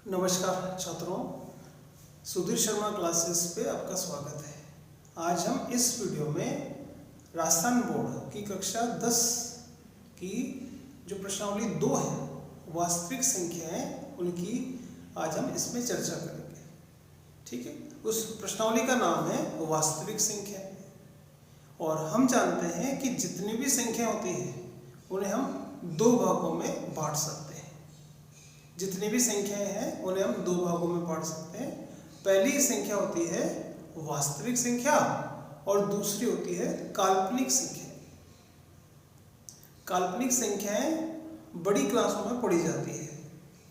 नमस्कार छात्रों, सुधीर शर्मा क्लासेस पे आपका स्वागत है। आज हम इस वीडियो में राजस्थान बोर्ड की कक्षा 10 की जो प्रश्नावली 2 है, वास्तविक संख्याएं, उनकी आज हम इसमें चर्चा करेंगे। ठीक है, उस प्रश्नावली का नाम है वास्तविक संख्या और हम जानते हैं कि जितनी भी संख्या होती है उन्हें हम दो भागों में बांट सकते हैं। जितनी भी संख्याएं हैं उन्हें हम दो भागों में बांट सकते हैं। पहली संख्या होती है वास्तविक संख्या और दूसरी होती है काल्पनिक संख्या। काल्पनिक संख्याएं बड़ी क्लासों में पढ़ी जाती है,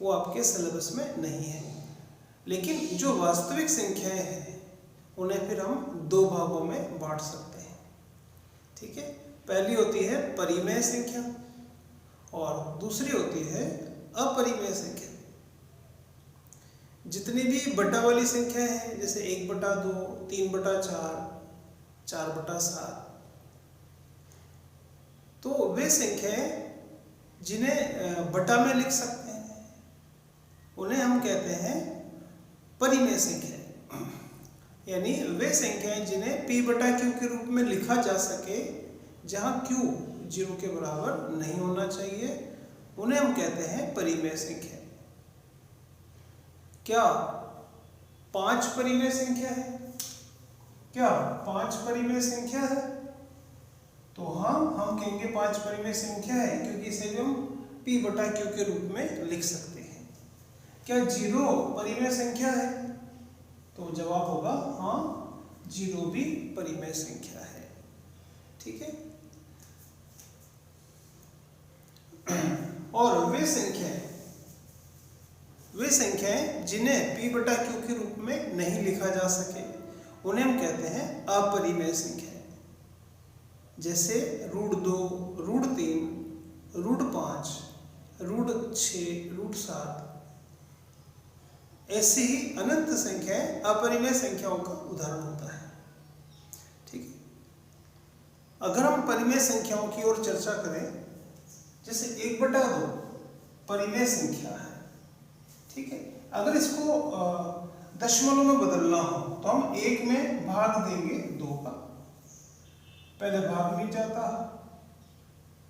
वो आपके सिलेबस में नहीं है। लेकिन जो वास्तविक संख्याएं हैं उन्हें फिर हम दो भागों में बांट सकते हैं। ठीक है, पहली होती है परिमेय संख्या और दूसरी होती है अपरिमेय संख्या। जितनी भी बटा वाली संख्या है, जैसे 1/2, 3/4, 4/7, तो वे संख्याएं जिन्हें बटा में लिख सकते हैं उन्हें हम कहते हैं परिमेय संख्या। यानी वे संख्याएं जिन्हें p/q के रूप में लिखा जा सके, जहां q 0 के बराबर नहीं होना चाहिए, उन्हें हम कहते हैं परिमेय संख्या। क्या 5 परिमेय संख्या है? क्या 5 परिमेय संख्या है? तो हाँ, हम कहेंगे 5 परिमेय संख्या है, क्योंकि इसे भी हम p/q के रूप में लिख सकते हैं। क्या 0 परिमेय संख्या है? तो जवाब होगा हाँ, 0 भी परिमेय संख्या है। ठीक है, और वे संख्याएं जिन्हें p/q के रूप में नहीं लिखा जा सके उन्हें हम कहते हैं अपरिमेय संख्याएं। जैसे √2, √3, √5, √6, √7, ऐसी ही अनंत संख्याएं अपरिमेय संख्याओं का उदाहरण होता है। ठीक है, अगर हम परिमेय संख्याओं की ओर चर्चा करें, जैसे 1/2 परिमेय संख्या है। ठीक है, अगर इसको दशमलव में बदलना हो तो हम 1 में भाग देंगे 2 का। पहले भाग नहीं जाता,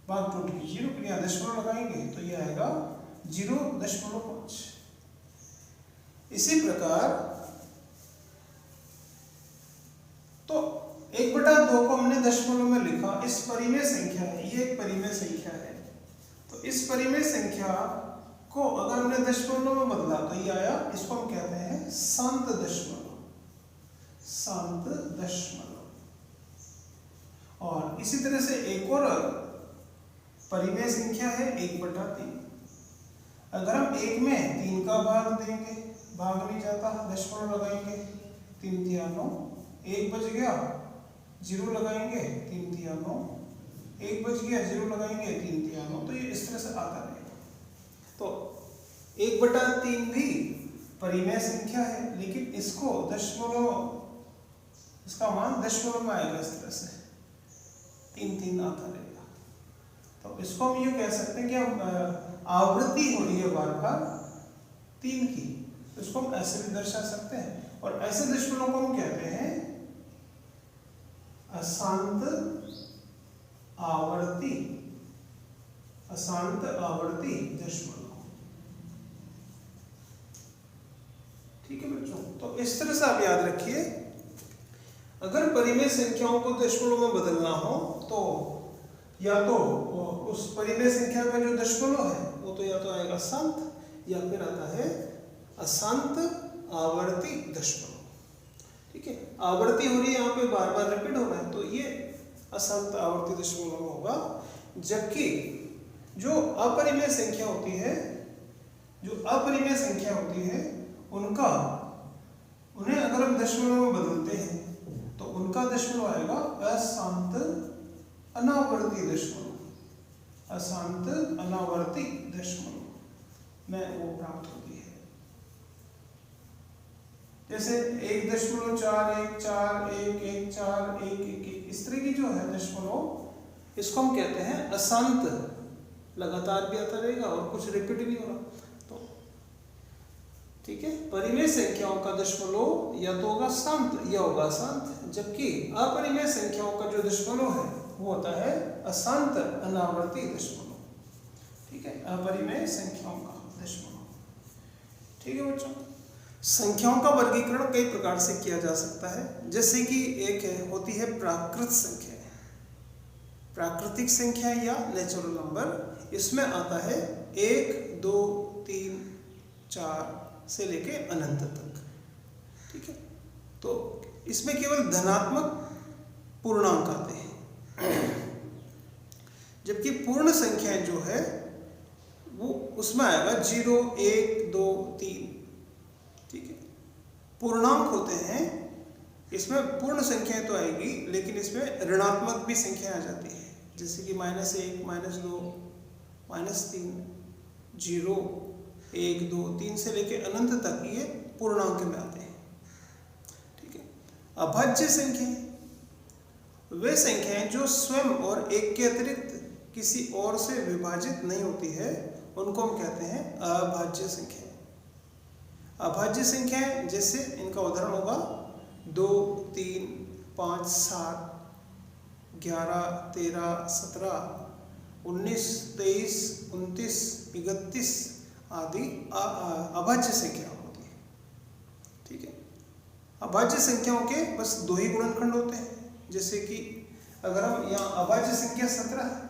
भाग टूट के 0, फिर यहाँ दशमलव लगाएंगे तो ये आएगा 0.5। इसी प्रकार तो 1/2 को हमने दशमलव में लिखा, इस परिमेय संख्या है, ये एक परिमेय संख्या है। तो इस परिमेय संख्या को अगर हमने दशमलव में बदला तो ये आया, इसको हम कहते हैं शांत दशमलव। शांत दशमलव। और इसी तरह से एक और परिमेय संख्या है 1/3। अगर हम 1 में 3 का भाग देंगे, भाग नहीं जाता, दशमलव लगाएंगे, 3 तिया 9, 1 बच गया, 0 लगाएंगे, 3 तिया 9, 1 बच गया, 0 लगाएंगे, 3 तिया 9, तो ये इस तरह से आता रहेगा। तो 1/3 भी परिमेय संख्या है, लेकिन इसको दशमलव, इसका मान दशमलव में आएगा, इस तरह से 3 आता रहेगा। तो इसको हम ये कह सकते हैं कि हम आवृत्ति हो रही है बार बार 3 की, तो इसको हम ऐसे भी दर्शा सकते हैं। और ऐसे दशमलव को हम कहते हैं अशांत आवर्ती। अशांत आवर्ती दशमलव। ठीक है बच्चों, तो इस तरह से आप याद रखिए, अगर परिमेय संख्याओं को दशमलव में बदलना हो तो या तो उस परिमेय संख्या का जो दशमलव है वो तो या तो आएगा शांत या फिर आता है अशांत आवर्ती दशमलव। ठीक है, आवर्ती हो रही है, यहाँ पे बार बार रिपीट हो रहा है, तो ये अशांत आवर्ती दशमलव होगा। जबकि जो अपरिमेय संख्या होती है, उन्हें अगर हम दशमलव में बदलते हैं तो उनका दशमलव आएगा अशांत अनावर्ती दशमलव। अशांत अनावर्ती दशमलव में वो प्राप्त होती है। जैसे 1.4, 4, 1, 1, 4, 1, 1, 1, इस तरह की जो है दशमलव, इसको हम कहते हैं अशांत। लगातार भी आता रहेगा और कुछ रिपीट नहीं हो रहा। तो ठीक है। परिमेय संख्याओं का दशमलव या तो होगा शांत या होगा अशांत, जबकि अपरिमेय संख्याओं का जो दशमलव है वो होता है अशांत अनावर्ती दशमलव। ठीक है, अपरिमेय संख्याओं का दशमलव। ठीक है बच्चों, संख्याओं का वर्गीकरण कई प्रकार से किया जा सकता है। जैसे कि एक होती है प्राकृत संख्या, प्राकृतिक संख्या या नेचुरल नंबर। इसमें आता है 1, 2, 3, 4 से लेके अनंत तक। ठीक है, तो इसमें केवल धनात्मक पूर्णांक आते हैं, जबकि पूर्ण संख्याएं जो है वो उसमें आएगा 0, 1, 2, 3। ठीक है, पूर्णांक होते हैं, इसमें पूर्ण संख्याएं तो आएगी, लेकिन इसमें ऋणात्मक भी संख्याएं आ जाती है, जैसे कि -1, -2, -3, 0, 1, 2, 3 से लेके अनंत तक ये पूर्णांक में आते हैं। ठीक है, अभाज्य संख्याएं वे संख्याएं जो स्वयं और एक के अतिरिक्त किसी और से विभाजित नहीं होती है, उनको हम कहते हैं अभाज्य संख्याएं। अभाज्य संख्याएं जैसे इनका उदाहरण होगा 2, 3, 5, 7, 11, 13, 17, 19, 23, 29, 31 आदि अभाज्य संख्या होती है। ठीक है, अभाज्य संख्याओं के बस 2 ही गुणनखंड होते हैं। जैसे कि अगर हम यहाँ अभाज्य संख्या 17 है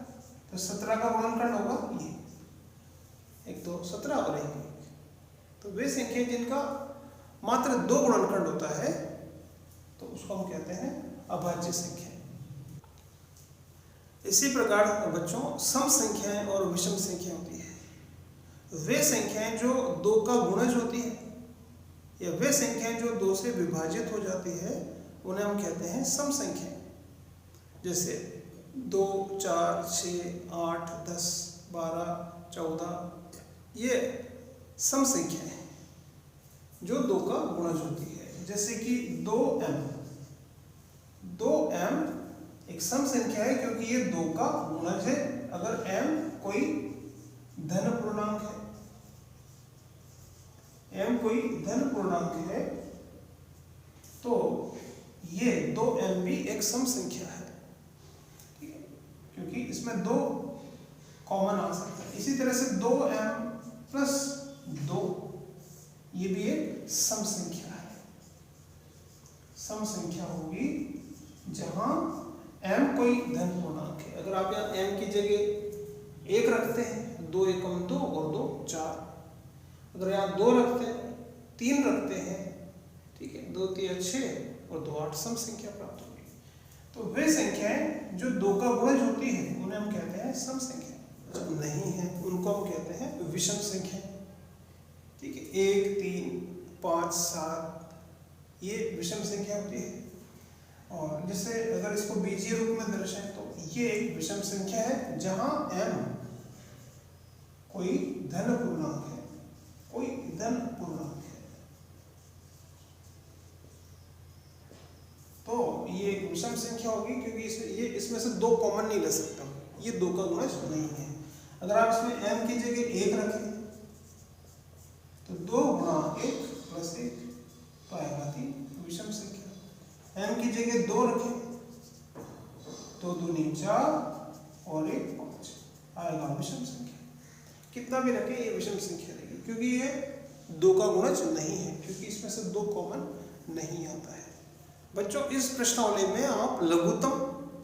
तो 17 का गुणनखंड होगा ये 1, 2, 17 और 1, 1। तो वे संख्या जिनका मात्र 2 गुणनखंड होता है तो उसको हम कहते हैं अभाज्य संख्या। इसी प्रकार बच्चों सम संख्याएं और विषम संख्या होती है। वे संख्याएं जो 2 का गुणज होती है या वे संख्याएं जो 2 से विभाजित हो जाती है उन्हें हम कहते हैं सम संख्याएं। जैसे 2, 4, 6, 8, 10, 12, 14 ये सम संख्याएं हैं जो 2 का गुणज होती है। जैसे कि 2m, 2m एक सम संख्या है क्योंकि ये 2 का गुणज है। अगर m कोई धन पूर्णांक है, m कोई धन पूर्णांक है तो ये 2m भी एक सम संख्या है। ठीक है, क्योंकि इसमें 2 कॉमन आ सकता है। इसी तरह से 2m प्लस 2 ये भी एक सम संख्या है। सम संख्या होगी जहां m कोई धन पूर्णांक है। अगर आप यहाँ m की जगह 1 रखते हैं, 2 एकम 2 और 2 4। अगर यहाँ 2 रखते हैं, 3 रखते हैं, ठीक है, 2 3 6 और 2 8 सम संख्या प्राप्त होगी। तो वे संख्याएं जो 2 का गुणज होती है उन्हें हम कहते हैं सम संख्या। जो नहीं है उनको हम कहते हैं विषम संख्या। ठीक है, 1, 3, 5, 7 ये विषम संख्या होती है। और जैसे अगर इसको बीजीय रूप में दर्शाएं तो ये एक विषम संख्या है जहां m कोई धन पूर्णांक है, कोई धन पूर्णांक है। तो ये एक विषम संख्या होगी क्योंकि इसमें से 2 कॉमन नहीं ले सकता, ये 2 का गुणज नहीं है। अगर आप इसमें m की जगह 1 रखें तो 2 गुणा 1 प्लस 1 तो आएगा 3 विषम संख्या। m की जगह 2 रखें तो 2 दूनी 4 और 1 5 आएगा विषम संख्या। कितना भी रखें ये विषम संख्या रहेगी क्योंकि ये 2 का गुणज नहीं है, क्योंकि इसमें से 2 कॉमन नहीं आता है। बच्चों इस प्रश्नावली में आप लघुत्तम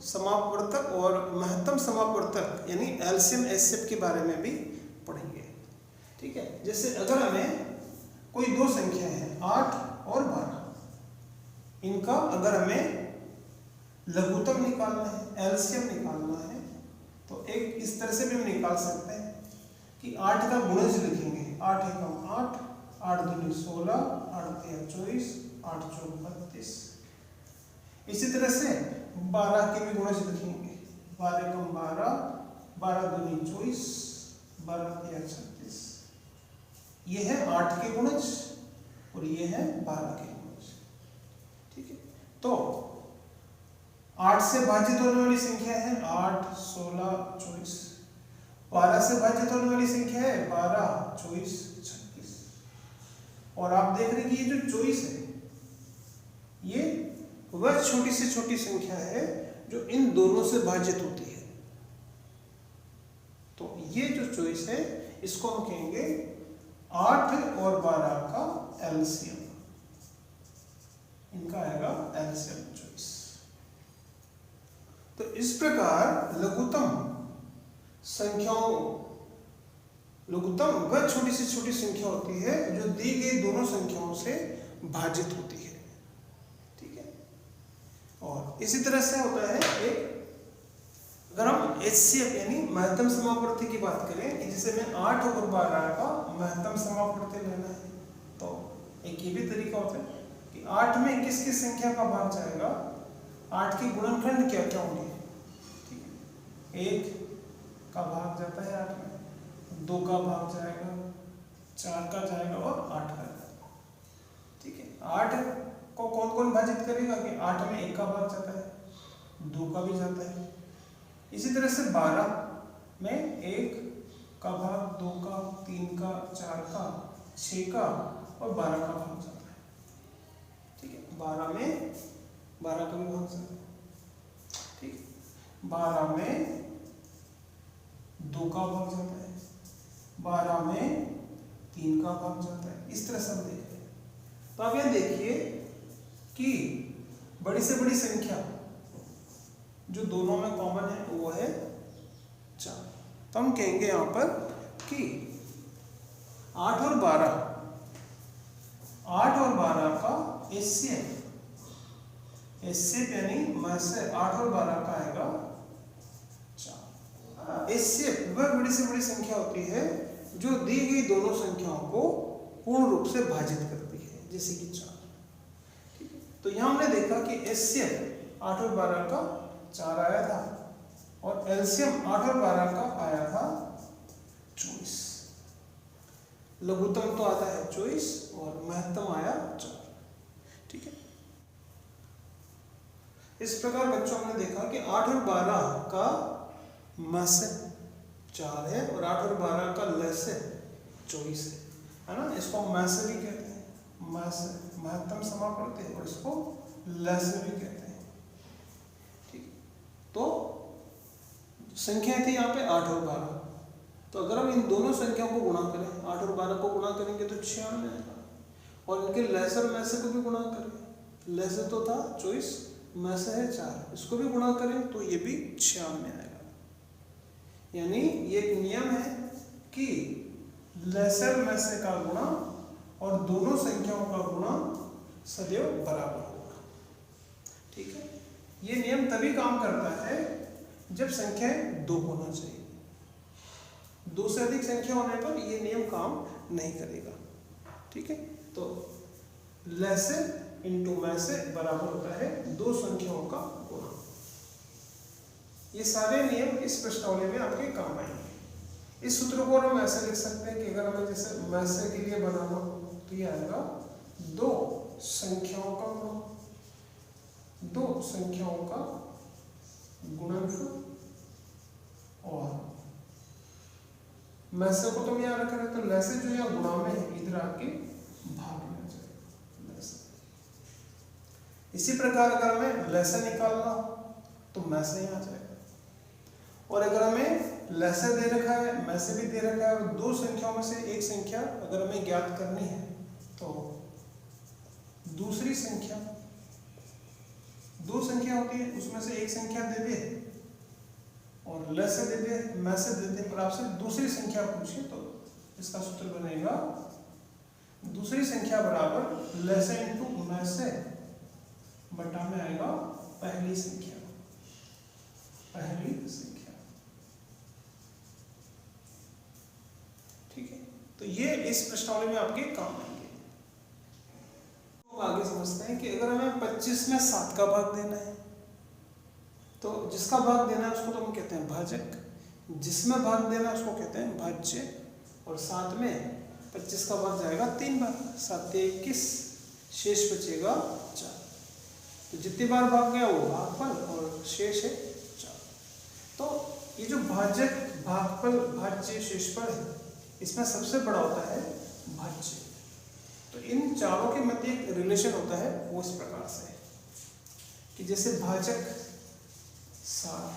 समापवर्तक और महत्तम समापवर्तक यानी एलसीएम एचसीएफ के बारे में भी पढ़ेंगे। ठीक है, जैसे अगर हमें कोई 2 संख्या है 8 और 12, इनका अगर हमें लघुत्तम निकालना है, एलसीएम निकालना है, तो एक इस तरह से भी हम निकाल सकते हैं कि 8 का गुणज लिखेंगे। 8 एकम 8, 8 दूनी 16, 8 तिया 24, 8 चौक 32। इसी तरह से 12 के भी गुणज लिखेंगे। 12 एकम 12, 12 दूनी 24, 12 तिया 36। ये है 8 के गुणज और ये है 12 के गुणज। ठीक है, तो 8 से भाजित होने वाली संख्या है 8, 16, 24। 12 से भाजित होने वाली संख्या है 12, 24, 26। और आप देख रहे हैं कि ये जो 24 है ये वह छोटी से छोटी संख्या है जो इन दोनों से भाजित होती है। तो ये जो 24 है इसको हम कहेंगे 8 और 12 का एलसीएम। इनका आएगा एलसीएम 24। तो इस प्रकार लघुत्तम वह छोटी से छोटी संख्या होती है जो दी गई दोनों संख्याओं से भाजित होती है। ठीक है। और इसी तरह से होता है एक, अगर हम HCF यानी महत्तम समापवर्ती की बात करें कि जिसे मैं 8 और 12 का महत्तम समापवर्ती लेना है, तो एक ये भी तरीका होता है कि 8 में किस किस संख्या का भाग जाएगा, 8 के गुणनखंड क्या क्या होंगे। ठीक है। 1 का भाग जाता है 8 में, 2 का भाग जाएगा, 4 का जाएगा और 8 का जाएगा। ठीक है। 8 को कौन कौन भाजित करेगा कि 8 में 1 का भाग जाता है, 2 का भी जाता है। इसी तरह से 12 में 1 का भाग, 2 का, 3 का, 4 का, 6 का और 12 का भाग जाता है। ठीक है। 12 में 12 का भी भाग जाता है। ठीक है। 12 में 2 का भाग जाता है, 12 में 3 का भाग जाता है। इस तरह से हम देख रहे हैं। तो आप यह देखिए कि बड़ी से बड़ी संख्या जो दोनों में कॉमन है वो है 4। तो हम कहेंगे यहां पर कि 8 और 12 का HCF यानी महसे 8 और 12 का आएगा 4। HCF वह बड़ी से बड़ी संख्या होती है जो दी गई दोनों संख्याओं को पूर्ण रूप से भाजित करती है, जैसे कि 4। ठीक है। तो यहां हमने देखा कि HCF 8 और 12 का 4 आया था और एलसीएम 8 और 12 का आया था 24। लघुत्तम तो आता है 24 और महत्तम आया 4। ठीक है। इस प्रकार बच्चों हमने देखा कि 8 और 12 का महसे 4 है और 8 और 12 का लसे 24 है ना। इसको हम महसे भी कहते हैं, महत्तम समापवर्ती, और इसको लसे भी कहते हैं। तो संख्या थी यहाँ पे 8 और 12। तो अगर हम इन दोनों संख्याओं को गुणा करें, 8 और 12 को गुणा करेंगे तो 96 आएगा, और इनके लहसर मैसे को भी गुणा करें, लहसर तो था 24, मैसे है 4, इसको भी गुणा करें तो ये भी 96 आएगा। यानी ये एक नियम है कि लहसर मैसे का गुणा और दोनों संख्याओं का गुणा सदैव बराबर होगा। ठीक है। ये नियम तभी काम करता है जब संख्या 2 होना चाहिए। 2 से अधिक संख्या होने पर ये नियम काम नहीं करेगा। ठीक है। तो लसे इंटू मैसे बराबर होता है 2 संख्याओं का गुणा। ये सारे नियम इस प्रश्नावली में आपके काम आएंगे। इस सूत्र को हम ऐसे लिख सकते हैं कि अगर हमें जैसे मैसे के लिए बनाना हो तो ये आएगा 2 संख्याओं का गुणा, 2 संख्याओं का गुणनफल, और मैसे को तुम यहाँ रख रहे तो लसे जो यहाँ गुणा में है इधर आके भाग में आ जाएगा लसे। इसी प्रकार अगर हमें लसे निकालना हो तो मैसे यहाँ आ जाएगा, और अगर हमें लसे दे रखा है मैसे भी दे रखा है और 2 संख्याओं में से एक संख्या अगर हमें ज्ञात करनी है तो दूसरी संख्या, 2 संख्या होती है उसमें से एक संख्या दे दे और लसे दे दे मैसे दे दे, पर आपसे दूसरी संख्या पूछे तो इसका सूत्र बनेगा दूसरी संख्या बराबर लसे इंटू मैसे बटा में आएगा पहली संख्या। ठीक है। तो ये इस प्रश्नावली में आपके काम आएंगे। तो आगे समझते हैं कि अगर हमें 25 में 7 का भाग देना है तो जिसका भाग देना है उसको तो हम कहते हैं भाजक, जिसमें भाग देना है उसको कहते हैं भाज्य, और 7 में 25 का भाग जाएगा 3 बार, 7 21, शेष बचेगा 4। तो जितनी बार भाग गया वो भागफल और शेष है 4। तो ये जो भाजक, भागफल, भाज्य, शेषफल है इसमें सबसे बड़ा होता है भाज्य। तो इन चारों के मध्य एक रिलेशन होता है, वो इस प्रकार से है कि जैसे भाजक 7,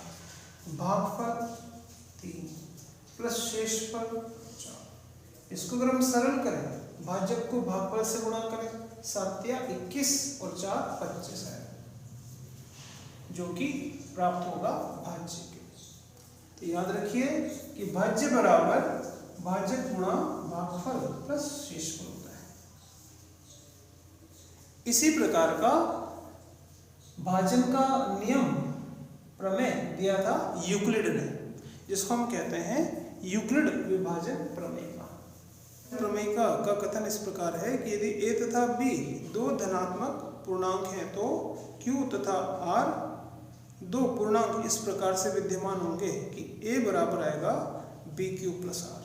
भागफल 3 प्लस शेषफल 4। इसको अगर हम सरल करें, भाजक को भागफल से गुणा करें, 7 या 21 और 4 25 है, जो कि प्राप्त होगा भाज्य के। तो याद रखिए कि भाज्य बराबर भाजक गुणा भागफल प्लस शेषफल होता है। इसी प्रकार का भाजन का नियम प्रमेय दिया था यूक्लिड ने, जिसको हम कहते हैं यूक्लिड विभाजन प्रमेय का। प्रमेय का कथन इस प्रकार है कि यदि a तथा b दो धनात्मक पूर्णांक हैं तो q तथा r दो पूर्णांक इस प्रकार से विद्यमान होंगे कि a बराबर आएगा bq प्लस r।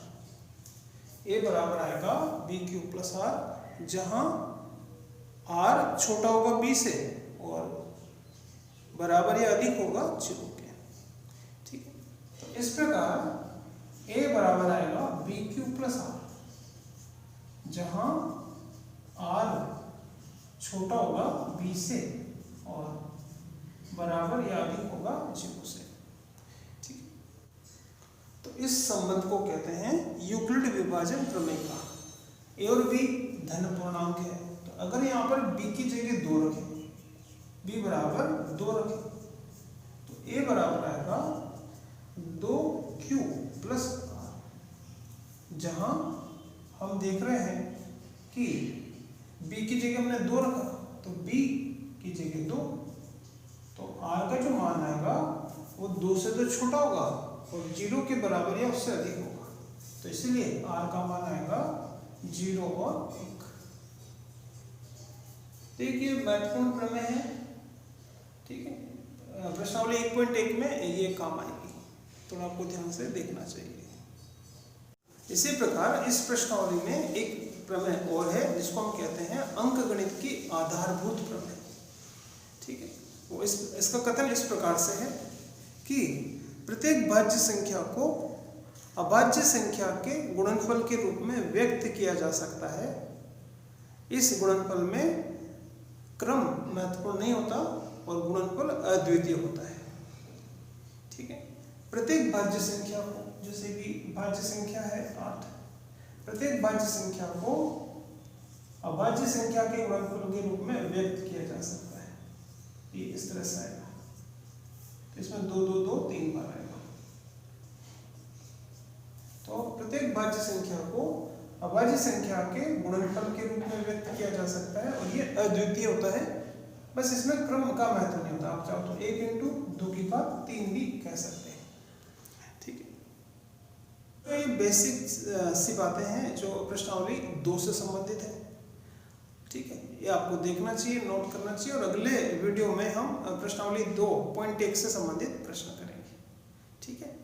a बराबर आएगा bq प्लस r, जहां r छोटा होगा b से और बराबर या अधिक होगा 0 के। ठीक है, तो इस प्रकार a बराबर आएगा bq प्लस r, जहां r छोटा होगा b से और बराबर या अधिक होगा 0 से। ठीक है, तो इस संबंध को कहते हैं यूक्लिड विभाजन प्रमेय का। a और b धन पूर्णांक है, तो अगर यहाँ पर b की जगह 2 रखें, b बराबर 2 रखें, तो a बराबर आएगा 2q प्लस r, जहां हम देख रहे हैं कि b की जगह हमने 2 रखा, तो b की जगह 2, तो r का जो मान आएगा वो 2 से तो छोटा होगा और 0 के बराबर या उससे अधिक होगा, तो इसलिए r का मान आएगा 0 और 1। देखिए महत्वपूर्ण प्रमेय है। ठीक है, प्रश्नावली 1.1 में ये काम आएगी, तो आपको ध्यान से देखना चाहिए। इसी प्रकार इस प्रश्नावली में एक प्रमेय और है, जिसको हम कहते हैं अंकगणित की आधारभूत प्रमेय। ठीक है, वो इसका कथन इस प्रकार से है कि प्रत्येक भाज्य संख्या को अभाज्य संख्या के गुणनफल के रूप में व्यक्त किया जा सकता है। इस गुणनफल में क्रम महत्वपूर्ण नहीं होता और गुणनफल अद्वितीय होता है। ठीक है, प्रत्येक भाज्य संख्या को, जैसे कि भाज्य संख्या है 8, प्रत्येक भाज्य संख्या को अभाज्य संख्या के गुणनफल के रूप में व्यक्त किया जा सकता है। ये इस तरह से आएगा, तो इसमें 2 2 2 3 बार आएगा। तो प्रत्येक भाज्य संख्या को अभाज्य संख्या के गुणनफल के रूप में व्यक्त किया जा सकता है और ये अद्वितीय होता है। बस इसमें क्रम का महत्व नहीं होता, आप चाहो तो 1 × 2 की घात 3 भी कह सकते हैं। ठीक है, तो ये बेसिक सी बातें हैं जो प्रश्नावली 2 से संबंधित है। ठीक है, ये आपको देखना चाहिए, नोट करना चाहिए, और अगले वीडियो में हम प्रश्नावली 2.1 से संबंधित प्रश्न करेंगे। ठीक है।